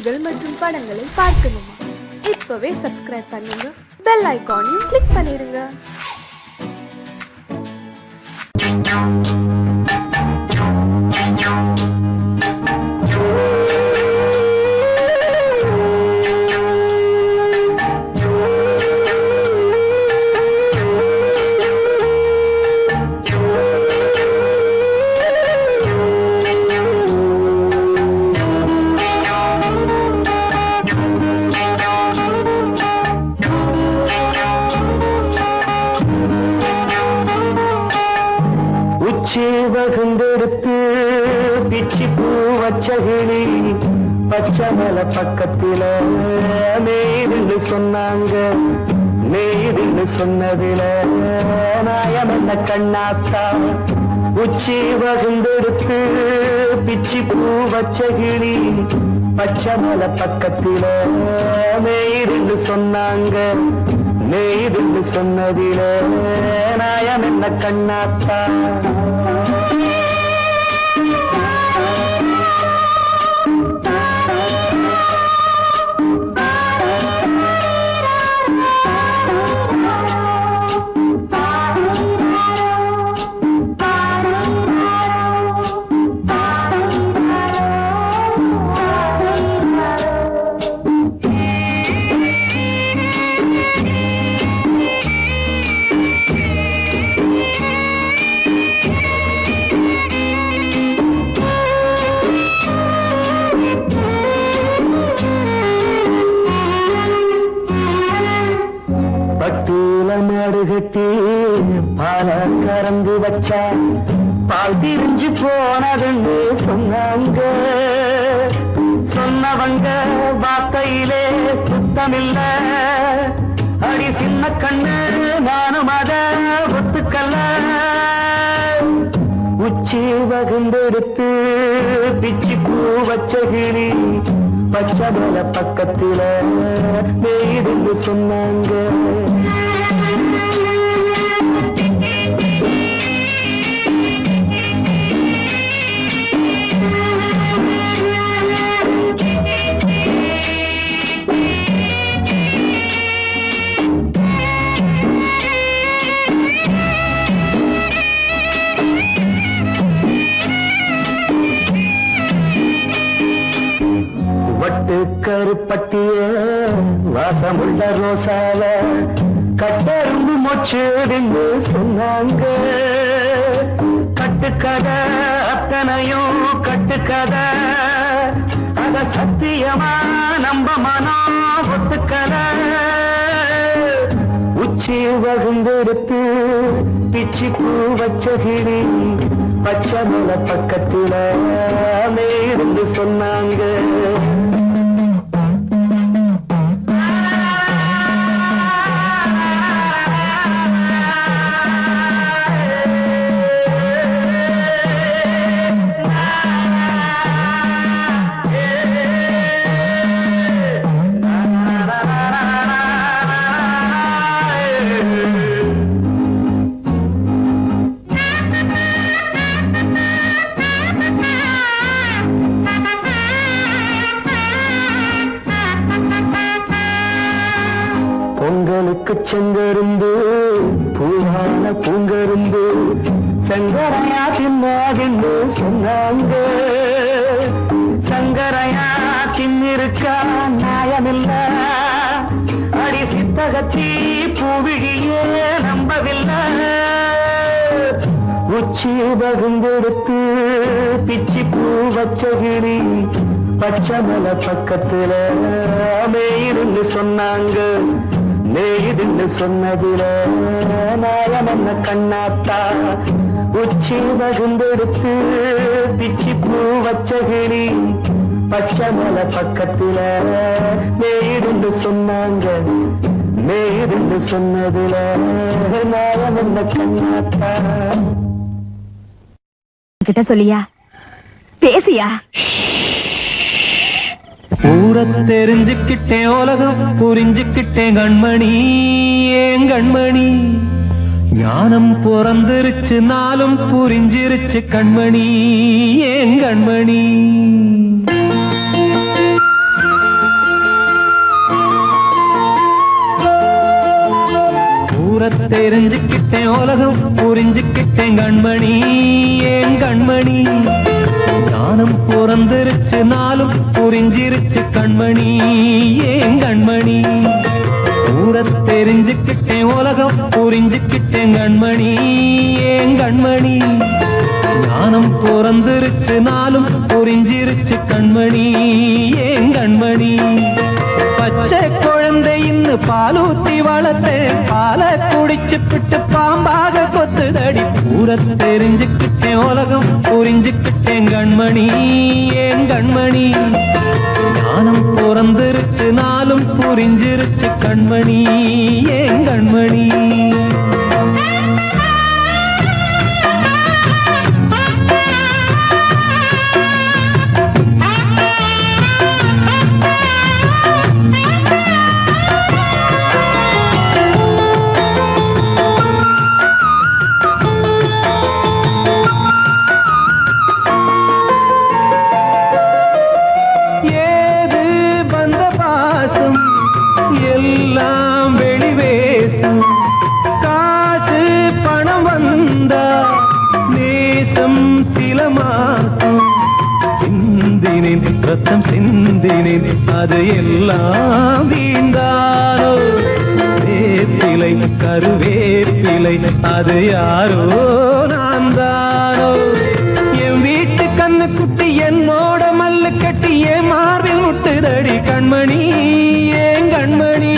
பாடல்கள் மற்றும் படங்களை பார்க்கணுமா? இப்பவே சப்ஸ்கிரைப் பண்ணுங்க, பெல் ஐகானையும் கிளிக் பண்ணிருங்க. வகுந்தெடுத்து பிச்சி பூ வச்சகிளி பச்சமல பக்கத்தில நெய்துன்னு சொன்னாங்க. நெய்துன்னு சொன்னதில நாயம் என்ன கண்ணாத்தா. உச்சி வகுந்தெடுத்து பிச்சி பூ வச்சகிளி பச்சமல பக்கத்தில நெய்துன்னு சொன்னாங்க. நெய்துன்னு சொன்னதில நாயம் என்ன கண்ணாத்தா. பட்டூல மாடு கட்டி பால கறந்து வச்சா பால் திரிஞ்சு போனதுன்னு சொன்னாங்க. சொன்னவங்க வார்த்தையிலே சுத்தமில்ல. அடி சின்ன கண்ணு நானும் அத ஒத்துக்கல்ல. உச்சி வகுந்தெடுத்து பிச்சி பூ வச்சகிளி பச்சமல பக்கத்தில நெய்துன்னு சொன்னாங்க. வட்டு கருப்பட்டிய வாசமுள்ள ரோசால கட்டெரும்பு மொச்சுடுன்னு சொன்னாங்க. கட்டுக்கதை அத்தனையும் கட்டுக்கதை, அத சத்தியமா நம்ப மனம் ஒத்துக்கதை. உச்சி வகுந்தெடுத்து பிச்சி பூ வச்சகிளி பச்சமல பக்கத்தில நெய்துன்னு சொன்னாங்க. பொங்கலுக்கு செங்கருந்து பூவான பூங்கருந்து சங்கரையா தின்னாதின்னு சொன்னாங்க. சங்கரையா தின்னிருக்கா நியாயமில்ல. அடி சித்தகத்தி பூவிழியே நம்பவில்லை. உச்சி வகுந்தெடுத்து பிச்சி பூ வச்சகிளி பச்சமல பக்கத்தில நெய்துன்னு சொன்னாங்க. நெய்துன்னு சொன்னதில நாயம் என்ன கண்ணாத்தா. உச்சி வகுந்தெடுத்து பிச்சி பூ வச்சகிளி பச்சமல பக்கத்தில நெய்துன்னு சொன்னாங்க. நெய்துன்னு சொன்னதில நாயம் என்ன கண்ணாத்தா. கிட்ட சொல்லியா பேசியா? ஊரை தெரிஞ்சுக்கிட்டேன், உலகம் புரிஞ்சுக்கிட்டேன் கண்மணி. ஏன் கண்மணி ஞானம் பிறந்திருச்சு, நாளும் புரிஞ்சிருச்சு கண்மணி. ஏன் கண்மணி தெரிஞ்சுக்கிட்டேன் உலகம் புரிஞ்சுக்கிட்டேன் கண்மணி ஏன் கண்மணி ஞானம் பிறந்திருச்சு நாளும் புரிஞ்சிருச்சு கண்மணி ஏன் கண்மணி ஊர தெரிஞ்சுக்கிட்டேன் உலகம் புரிஞ்சுக்கிட்டேன் கண்மணி ஏன் கண்மணி ஞானம் பிறந்திருச்சு நாளும் புரிஞ்சிருச்சு கண்மணி ஏன் கண்மணி பச்சை குழந்தை இன்னும் பாலூத்தி வளர்த்தேன் பாலை குடிச்சு பிட்டு பாம்பாக கொத்துதடி ஊர தெரிஞ்சுக்கிட்டேன் உலகம் புரிஞ்சுக்கிட்டேன் கண்மணி ஏன் கண்மணி ஞானம் பிறந்திருச்சு நாளும் புரிஞ்சிருச்சு கண்மணி ஏன் கண்மணி ரத்தம் சிந்தினேன் அது எல்லாம் வீண்டானோ வேப்பிலை கருவேப்பிலை அது யாரோ நான் தானோ என் வீட்டு கண்ணு குட்டி என்னோட மல்லு கட்டி என் மார்பில் முட்டுதடி கண்மணி ஏன் கண்மணி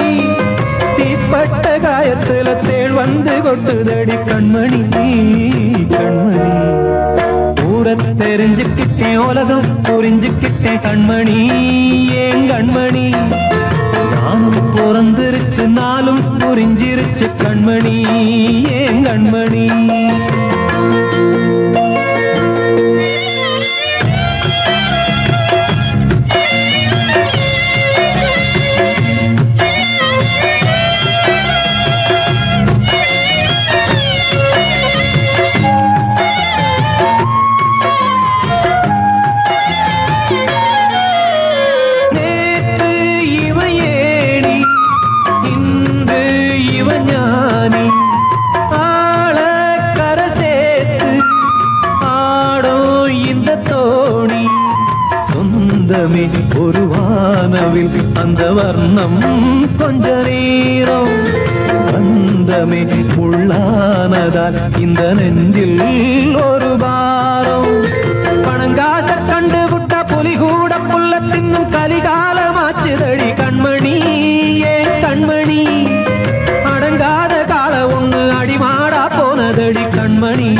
தீப்பட்ட காயத்துல தேள் வந்து கொட்டுதடி கண்மணி கண்மணி தெரிஞ்சுக்கிட்டேன் உலகம் புரிஞ்சுக்கிட்டேன் கண்மணி ஏன் கண்மணி நானும் பிறந்திருச்சு நாளும் புரிஞ்சிருச்சு கண்மணி ஏன் கண்மணி ஒரு வானவில் அந்த வர்ணம் கொஞ்ச நேரம் வந்தமே உள்ளானதால் இந்த நெஞ்சில் ஒரு பாரம் பணங்காச கண்டு விட்ட புலி கூட புல்ல தின்னும் கலிகாலமாச்சுதடி கண்மணி ஏன் கண்மணி அடங்காத கால ஒண்ணு அடிமாடா போனதடி கண்மணி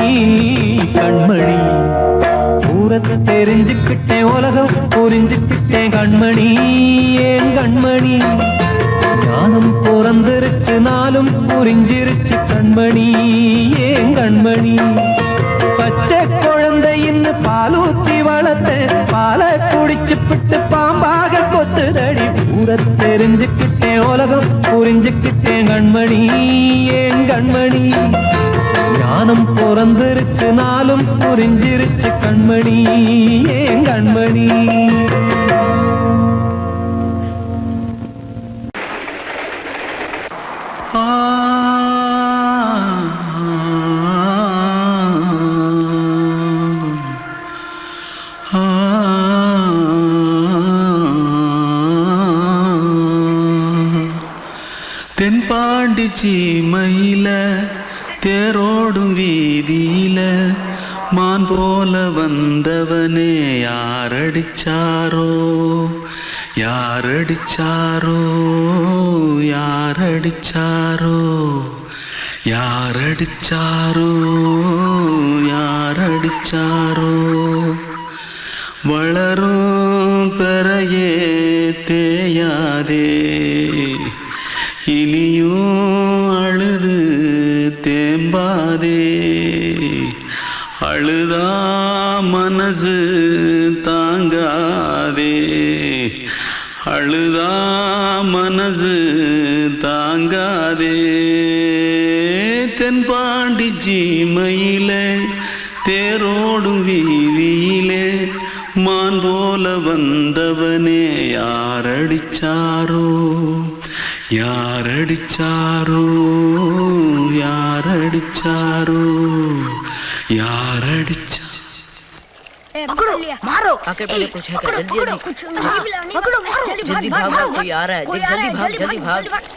கண்மணி தெரிஞ்சுக்கிட்டேன் உலகம் புரிஞ்சுக்கிட்டேன் கண்மணி ஏன் கண்மணி ஞானம் பிறந்திருச்சு நாளும் புரிஞ்சிருச்சு கண்மணி ஏன் கண்மணி பச்சை குழந்தை இன்னும் பாலூத்தி வளர்த்தேன் பாலை குடிச்சு பிட்டு பாம்பாக கொத்துதடி ஊர தெரிஞ்சுக்கிட்டேன் உலகம் புரிஞ்சுக்கிட்டேன் கண்மணி ஏன் கண்மணி ஞானம் பிறந்திருச்சு நாளும் புரிஞ்சிருச்சு கண்மணி ஏன் கண்மணி தென்பாண்டி சீமையில தேரோடும் வீதியில மான் போல வந்தவனே யாரடிச்சாரோ யாரடிச்சாரோ யாரடிச்சாரோ யாரடிச்சாரோ யாரடிச்சாரோ வளரும் பெறையே தேயாதே இனியும் அழுது தேம்பாதே அழுதா மனசு தாங்காதே அழுதா மனசு தாங்காதே தென்பாண்டி சீமையிலே தேரோடும் வீதியிலே மான் போல வந்தவனே யாரடிச்சாரோ யாரடிச்சாரோ யாரடிச்சாரோ யாரடிச்சா मारो आके पहले कुछ है क्या जल्दी पकड़ो मारो जल्दी भाग कोई आ रहा है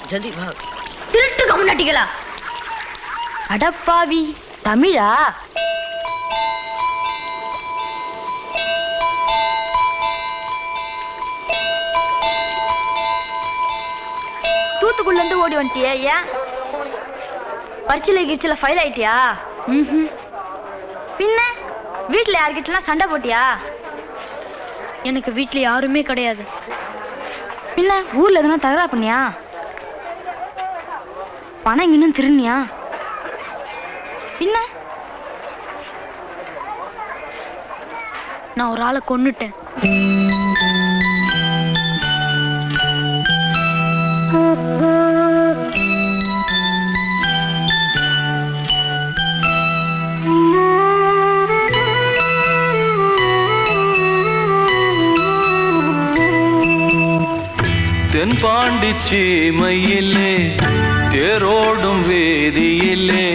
जल्दी भाग திருட்டு கம்முனட்டிகளா அடப்பாவி தமிழா தூத்துக்குள்ள இருந்து ஓடி வந்துட்டியா ஏன் பரிச்சையில கிரிச்சில ஃபைல் ஆயிட்டியா பின்ன வீட்டுல யார்கிட்டலாம் சண்டை போட்டியா எனக்கு வீட்டுல யாருமே கிடையாது பின்ன ஊர்ல எதுனா தகராறு பண்ணியா பணம் இன்னும் திருநியா பின்ன நான் ஒரு ஆளை கொன்னுட்டேன் தென்பாண்டி சீமையிலே தேரோடும் வேதியிலே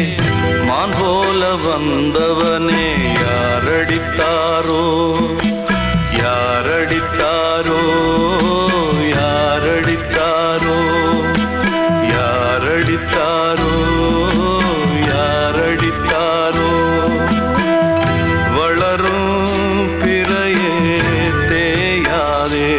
மான் போல வந்தவனே யாரடித்தாரோ யாரடித்தாரோ யாரடித்தாரோ யாரடித்தாரோ யாரடித்தாரோ வளரும் பிறையே தேயாதே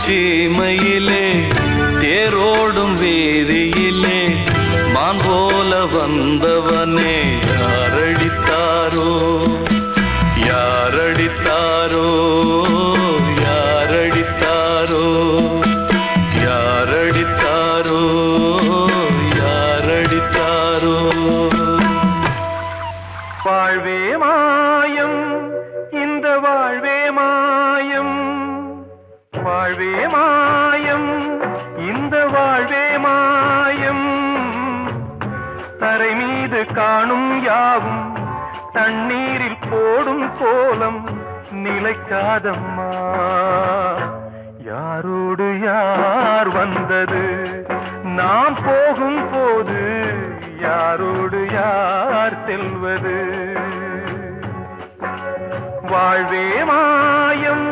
சீமையிலே தேரோடும் வேதியிலே மான் போல வந்தவனே யாரடித்தாரோ யாரடித்தாரோ யாரடித்தாரோ யாரடித்தாரோ யாரடித்தாரோ வாழ்வே மாயம் இந்த வாழ்வே மாயம் வாழ்வே மாயம் இந்த வாழ்வே மாயம் தரை மீது காணும் யாவும் தண்ணீரில் போடும் கோலம் நிலைக்காதம்மா யாரோடு யார் வந்தது நாம் போகும் போது யாரோடு யார் செல்வது வாழ்வே மாயம்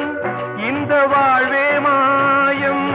இந்த வாழ்வே மாயம்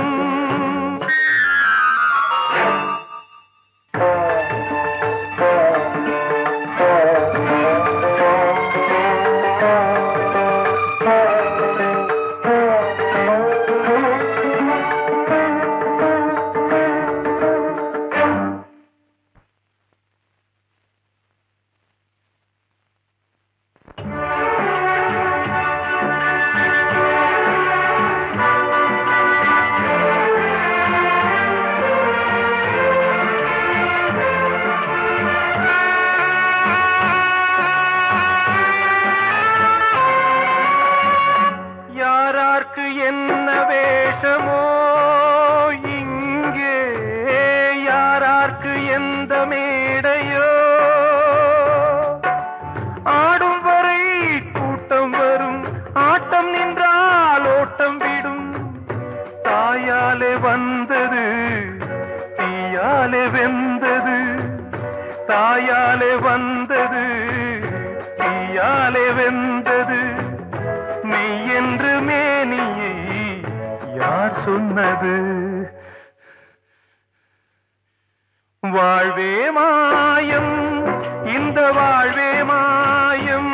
என்ன வேஷமோ இங்கே யாரார்க்கு எந்த மேடையோ ஆடும் வரை கூட்டம் வரும் ஆட்டம் நின்றால் ஓட்டம் விடும் தாயாலே வந்தது தீயாலே வெந்தது தாயாலே வந்தது தீயாலே வெந்தது மெய் என்று மேனியை யார் சொன்னது வாழ்வே மாயம் இந்த வாழ்வே மாயம்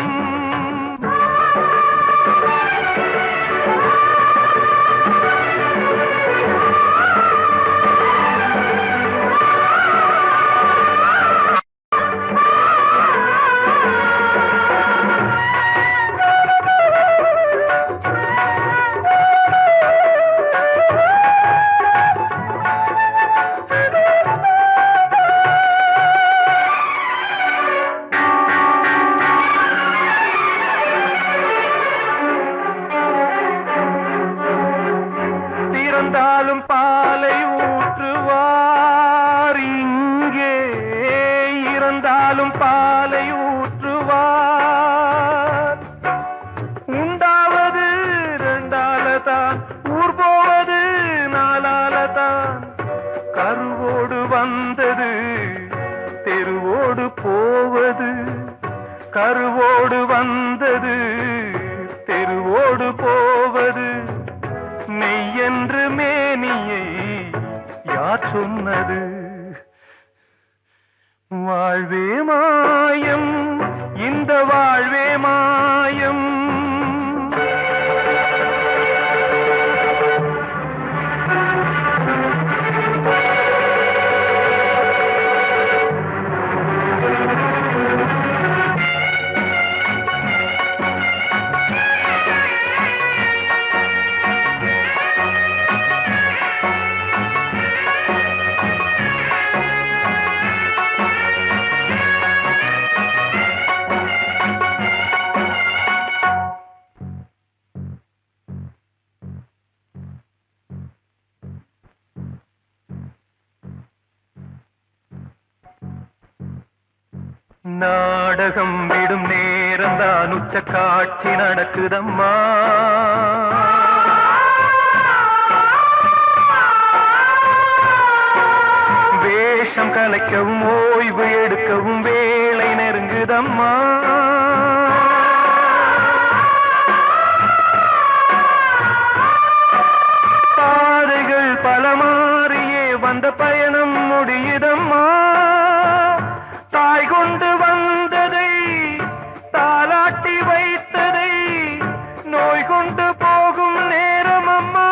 நாடகம் விடும் நேரம் தான் உச்ச காட்சி நடக்குதம்மா. வேஷம் கலைக்கவும் ஓய்வு எடுக்கவும் வேளை நெருங்குதம்மா. பாதைகள் பல மாறியே வந்த பயணம் முடியுதம்மா. தாய் கொண்டு வந்ததை தாலாட்டி வைத்ததை நோய் கொண்டு போகும் நேரம் அம்மா.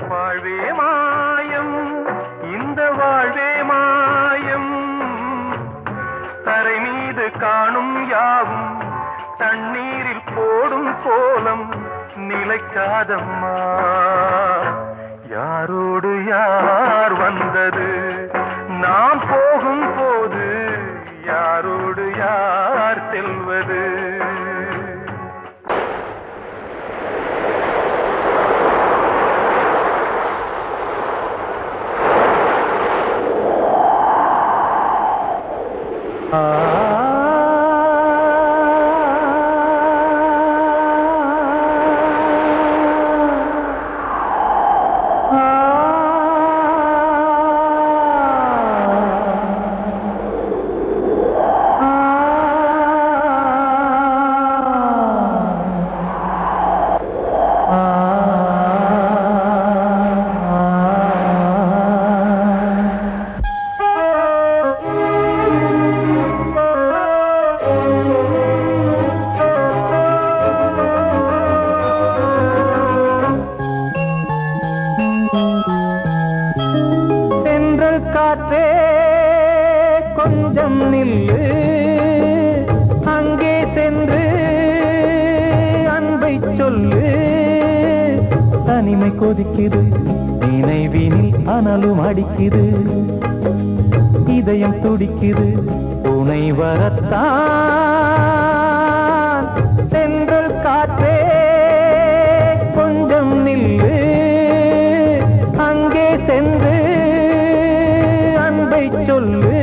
வாழ்வே மாயம், இந்த வாழ்வே மாயம். தரை மீது காணும் யாவும் தண்ணீரில் போடும் கோலம் நிலைக்காதம்மா. யாரோடு யார் வந்தது நாம் போகும் போது, யாரோடு யார் செல்வது. காற்றே கொஞ்சம் நில்லு, அங்கே சென்று அன்பை சொல்லு. தனிமை கொதிக்குது, நினைவினில் அனலும் அடிக்குது. இதயம் துடிக்குது, துணை வரத்தான். சென்றல் காற்றே கொஞ்சம் நில்லு, அங்கே சென்று அன்பை சொல்லு.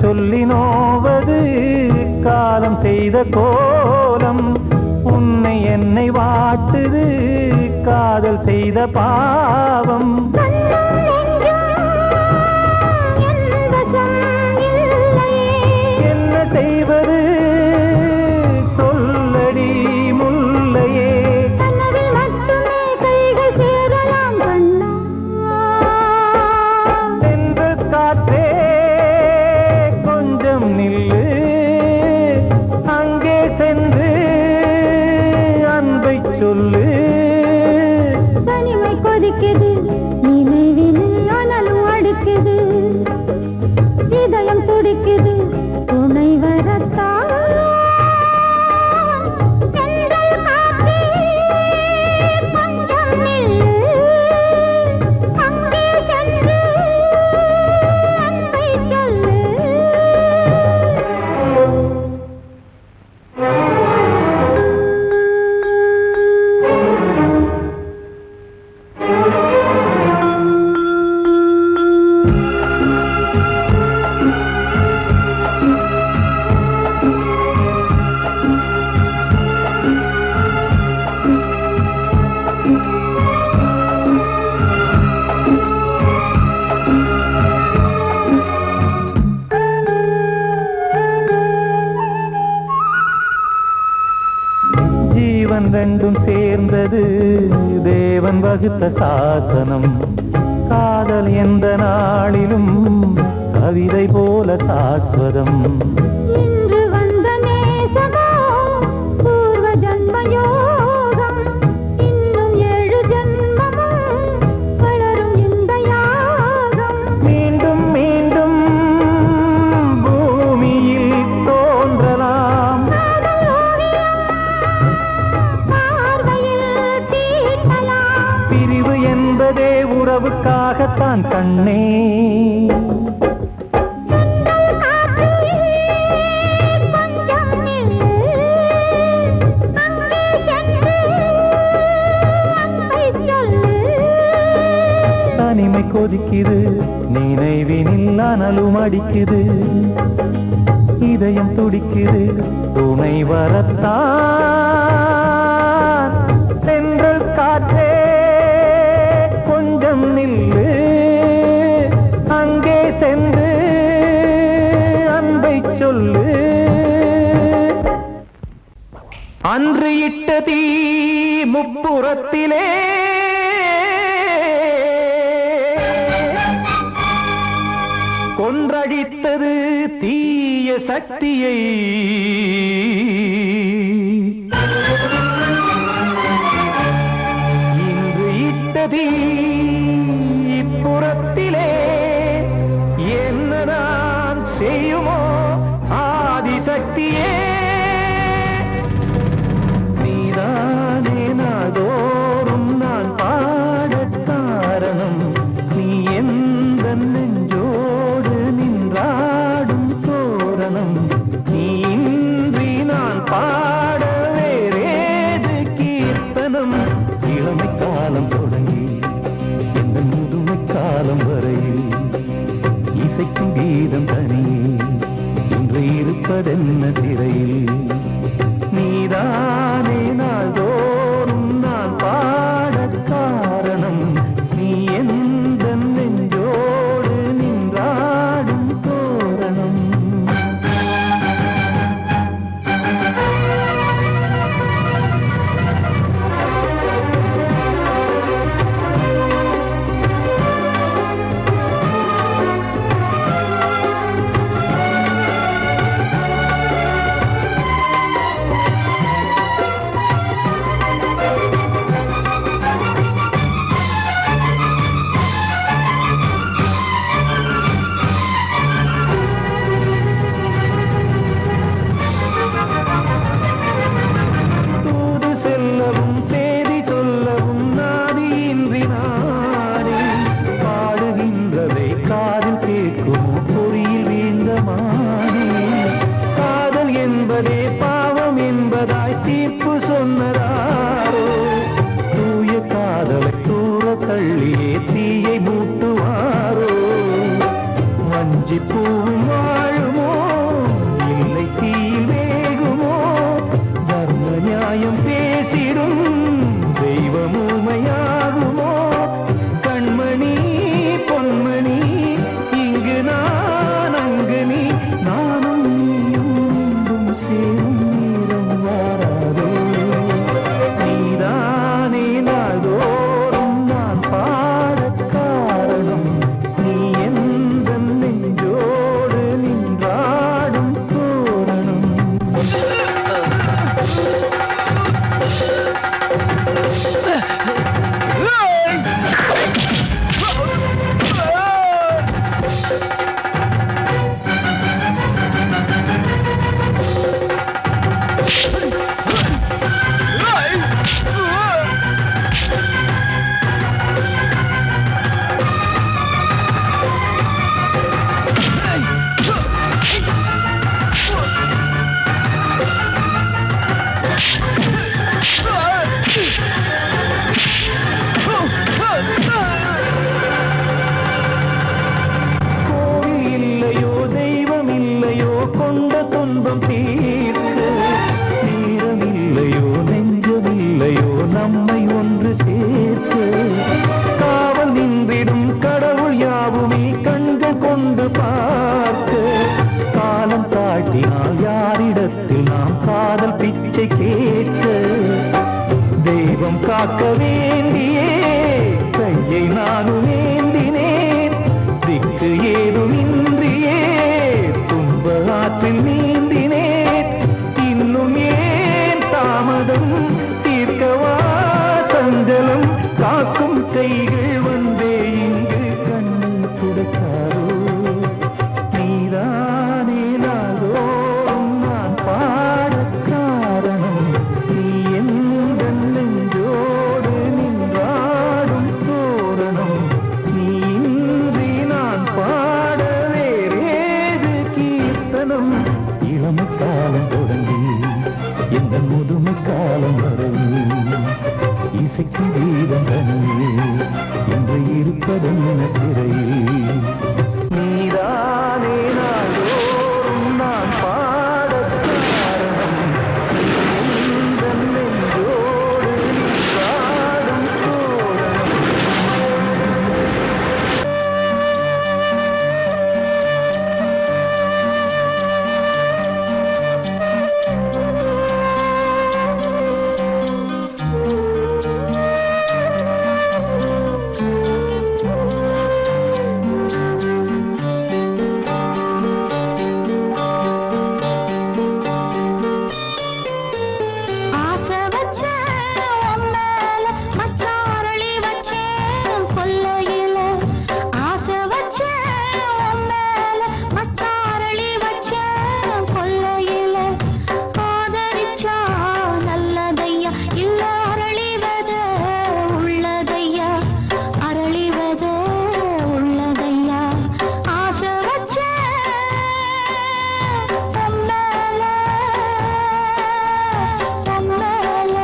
சொல்லி நோவது காலம் செய்த கோலம், உன்னை என்னை வாட்டுது காதல் செய்த பாவம். என்ன செய்வது சொல்லடி முல்லையே. சென்று காற்றே நில்லு, அங்கே சென்று அன்பை சொல்லு. துடிக்குது நினைவினில் அனலும் அடிக்குது இதயம் துடிக்குது துணை வரத்தான் ரெண்டும் சேர்ந்தது தேவன் வகுத்த சாசனம் காதல் எந்த நாளிலும் கவிதை போல சாஸ்வதம் இன்று வந்த நேசமோ பூர்வ ஜன்மயோகம் இன்னும் 7 ஜன்மமும் வளரும் இந்த யாகம் மீண்டும் மீண்டும் பூமியில் தோன்றலாம் பிரிவு என்பதே உறவுக்காகத்தான் கண்ணே தனிமை கொதிக்குது நினைவினில் அனலும் அடிக்குது இதயம் துடிக்குது துணை வரத்தான் சென்றல் காற்றே கொஞ்சம் நில்லு அங்கே சென்று அன்பை சொல்லு அன்று இட்ட தீ முப்புறத்திலே கொன்றடித்தது தீய சக்தியை இன்று இட்டதீ இப்புறத்திலே என்னதான் செய்யுமோ ஆதிசக்தியே நீதானே நாள்தோறும் நான் பாடக் காரணம் நீ எந்த நெஞ்சோடு நின்றாடும் தோரணம் நீ இன்றி நான் பாட வேறேது கீர்த்தனம் இளமை காலம் தொடங்கி இந்த முதுமை காலம் வரையில் இசைக்கும் கீதம் தனியே இன்று இருப்பதென்ன சிறையில் நீதானே நாள்தோறும் நான் பாடக் காரணம் நீ எந்த நெஞ்சோடு நின்றாடும் தோரணம் தூது செல்லவும் சேதி சொல்லவும் நாதியின்றி நானே பாடுகின்றதை காதில் கேட்குமோ பொறியில் வீழ்ந்த மானே காதல் என்பதே பாவம் என்பதாய் தீர்ப்பு சொன்னதாரோ தூய காதலை தூர தள்ளியே தீயை மூட்டுவாரோ வஞ்சி பூவும் வாழுமோ இல்லை தீயில் வேகுமோ தர்ம நியாயம் பேசிடும் தெய்வம் ஊமையாகுமோ கண்மணி பொன்மணி இங்கு நான் அங்கு நீ நானும் நீயும் மீண்டும் சேரும் நேரம் வாராதோ நீதானே நாள்தோறும் நான் பாடக் காரணம் நீ எந்த நெஞ்சோடு வைப்பதென்ன சிறையில் நீதானே நாள்தோறும் நான் பாடக் காரணம் உந்தன் நெஞ்சோடு நீ பாடும் தோரணம் ஆசை வச்சேன் உன் மேல, மச்சாரளி வச்சேன் கொல்லையில. ஆசை வச்சேன் உன் மேல, மச்சாரளி வச்சேன் கொல்லையில. ஆதரிச்சா நல்லதையா, இல்ல அரளிவத உள்ளதையா, அரளிவத உள்ளதையா. ஆசை வச்சேன் உன் மேல, உன் மேல.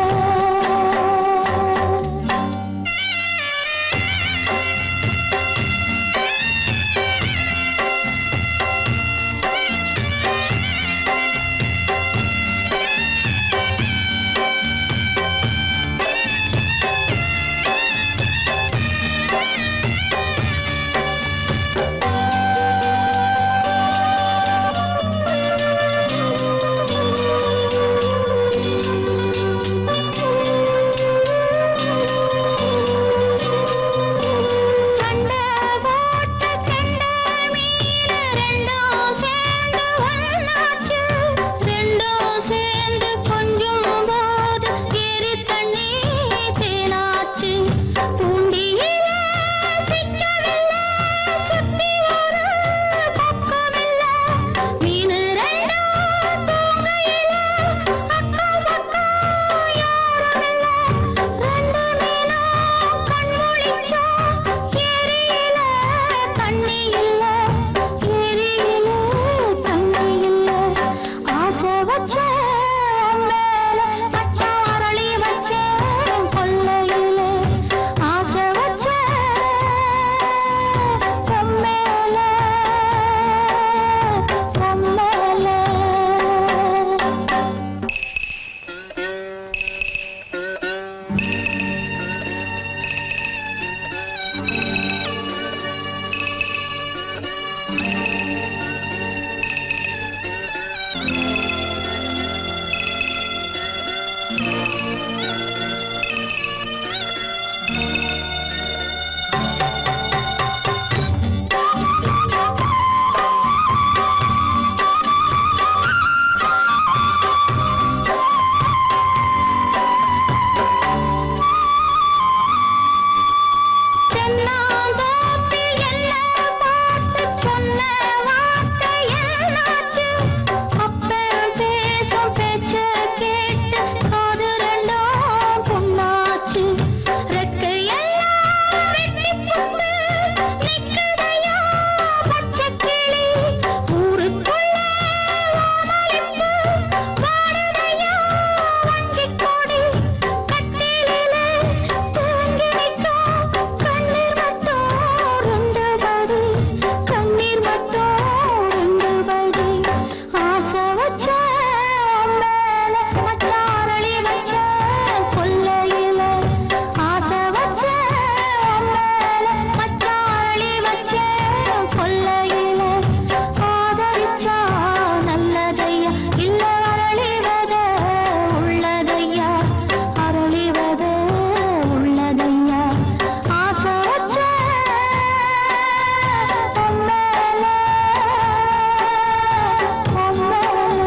சண்டை போட்ட கெண்டை மீன் ரெண்டும் சேர்ந்து ஒண்ணாச்சு. ரெண்டும் சேர்ந்து கொஞ்சும் போது ஏரி தண்ணி தேனாச்சு. தூண்டியிலே சிக்கவில்லை, சுத்தி ஒரு பக்கமில்லை. மீன் ரெண்டும் தூங்கையிலே அக்கம் பக்கம் யாருமில்லை. ரெண்டு மீனும் கண் முழிச்சா ஏரியில தண்ணி இல்ல, ஏரியில தண்ணி இல்ல. ஆசை வச்சேன் உன் மேல, மச்சாரளி வச்சேன் கொல்லையில. ஆசை வச்சேன் உன் மேல, உன் மேல. தென்னாந்தோப்பில் என்ன பார்த்து சொன்ன வார்த்தை என்னாச்சு? அப்பன் பேசும் பேச்ச கேட்டு காது ரெண்டும் புண்ணாச்சு. ரெக்கையெல்லாம் வெட்டிப் புட்டு நிக்குதையா பச்சைக்கிளி. ஊருக்குள்ள ஓமளிப்பு வாடுதையா வஞ்சிக்கொடி. கட்டிலிலே தூங்கி நிற்கும் கண்ணீர் மட்டும் ரெண்டு படி, கண்ணீர் மட்டும் ரெண்டு படி. ஆசை வச்சேன் உன் மேல, மச்சாரளி வச்சேன் கொல்லையில. ஆசை வச்சேன் உன் மேல, மச்சாரளி வச்சேன் கொல்லையில. ஆதரிச்சா நல்லதையா, இல்ல அரளிவத உள்ளதையா, அரளிவத உள்ளதையா. ஆசை வச்சேன் உன் மேல, உன் மேல.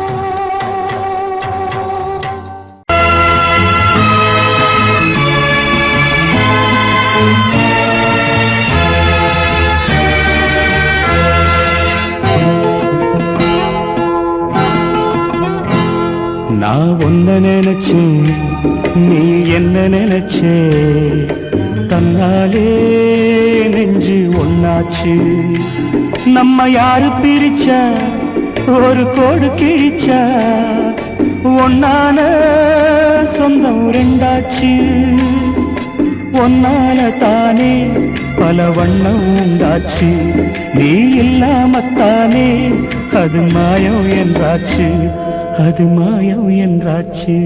நான் ஒன்ன நினைச்சேன், நீ என்ன நினைச்சே, தன்னாலே நெஞ்சு ஒன்னாச்சு. நம்ம யாரு பிரிச்சா, ஒரு கோடு கிழிச்சா, ஒன்னான சொந்தம் ரெண்டாச்சு. ஒன்னால தானே பல பல வண்ணம் உண்டாச்சு நீ இல்லாமத்தானே அது மாயம் என்றாச்சு அது மாயம் என்றாச்சு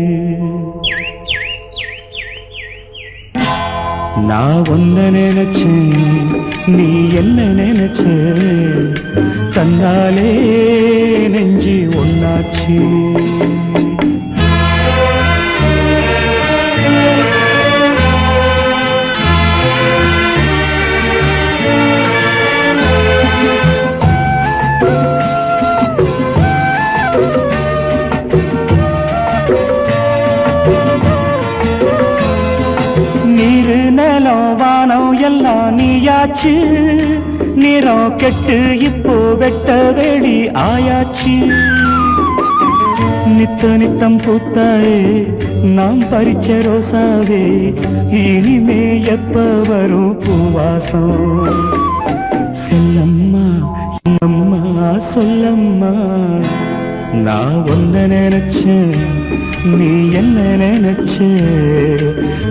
நான் ஒன்ன நினைச்சேன் நீ என்ன நினைச்ச தன்னாலே நெஞ்சு ஒன்னாச்சு எல்லாம் நீயாச்சு நிறம் கெட்டு இப்போ வெட்ட வெளி ஆயாச்சு நித்த நித்தம் பூத்தாயே நாம் பறிச்ச ரோசாவே இனிமே எப்ப வரும் பூவாசம் செல்லம்மா அம்மா சொல்லம்மா நான் ஒன்ன நினைச்சேன் நீ என்ன நினைச்ச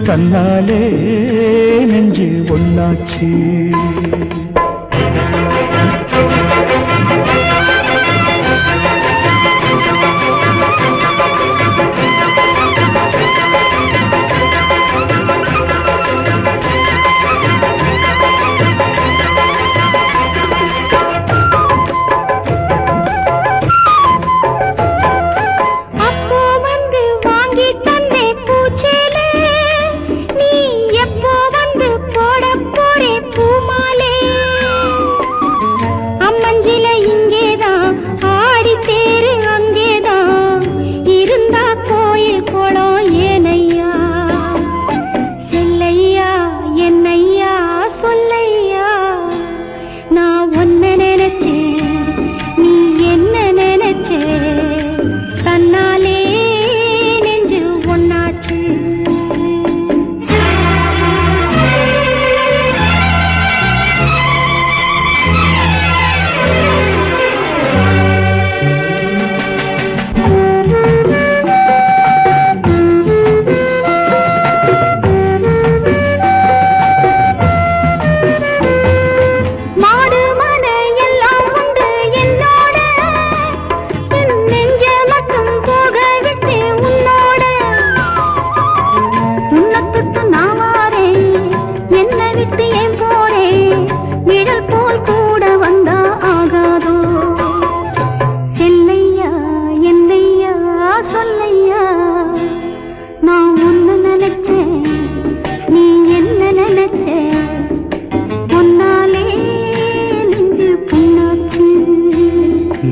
தன்னாலே நெஞ்சு ஒன்னாச்சு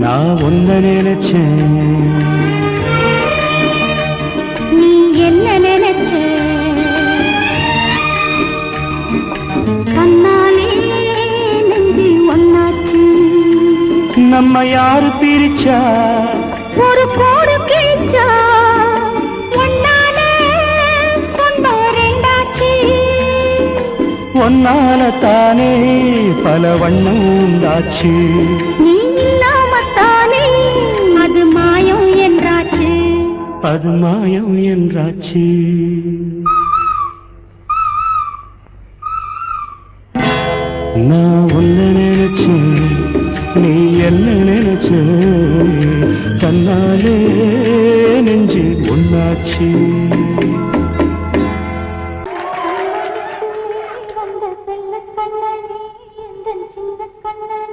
நான் ஒன்ன நினைச்சேன் நீ என்ன நினைச்ச தன்னாலே நெஞ்சு ஒன்னாச்சு நம்ம யாரு பிரிச்சா ஒரு கோடு கிழிச்சா ஒன்னாலே சொந்தம் ரெண்டாச்சு ஒன்னால தானே பல வண்ணம் உண்டாச்சு நீ இல்லாமத்தானே அது மாயம் என்றாச்சு அது மாயம் என்றாச்சு நான் ஒன்ன நினைச்சேன் நீ என்ன நினைச்ச தன்னாலே நெஞ்சு ஒன்னாச்சு வந்த செல்ல கண்ணனே எந்தன் சின்ன கண்ணனே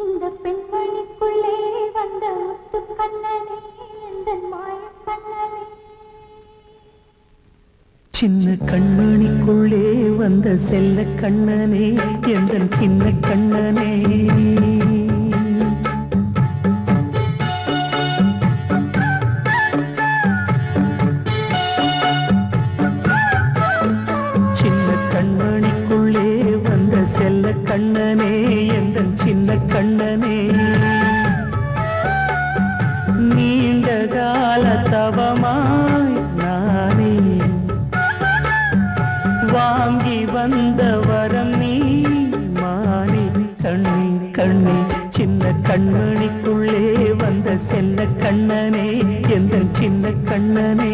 இந்த பெண்மணிக்குள்ளே வந்த முத்து கண்ணனே எந்தன் மாய கண்ணனே சின்ன கண்மணிக்குள்ளே வந்த செல்ல கண்ணனே எந்தன் சின்ன கண்ணனே சின்ன கண்மணிக்குள்ளே வந்த செல்ல கண்ணனே எந்தன் சின்ன கண்ணனே நீண்ட கால தவமாய் நானே வாங்கி வந்த வரம் நீ மானே கண்ணே கண்ணே சின்ன கண்மணிக்குள்ளே வந்த செல்ல கண்ணனே எந்த சின்ன கண்ணனே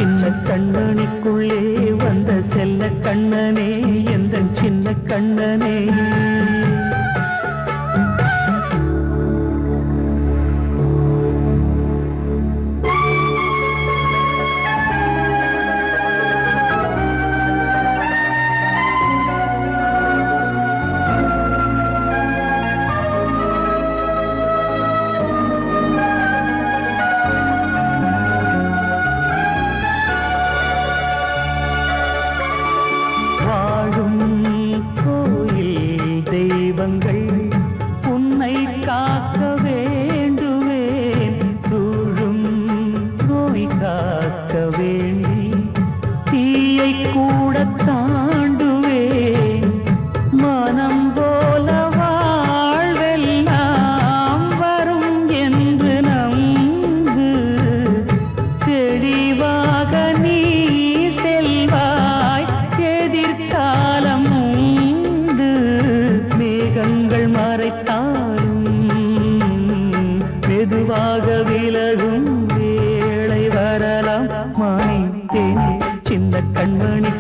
சின்ன கண்மணிக்குள்ளே வந்த செல்ல கண்ணனே எந்தன் சின்ன கண்ணனே வாழும் கோயில் தெய்வங்கள் உன்னை காக்க வேண்டுவேன் சூழும் நோய் காக்க வேண்டி தீயை கூட தாண்டுவேன் மனம் போல வாழ்வெல்லாம் வரும் என்று நம்பு தெளிவாக நீ செல்வாய் எதிர்காலம் உண்டு மேகங்கள் மறைத்தாலும் மெதுவாக விலகும் வேளை வரலாம் மானே தேனே சின்ன கண்மணி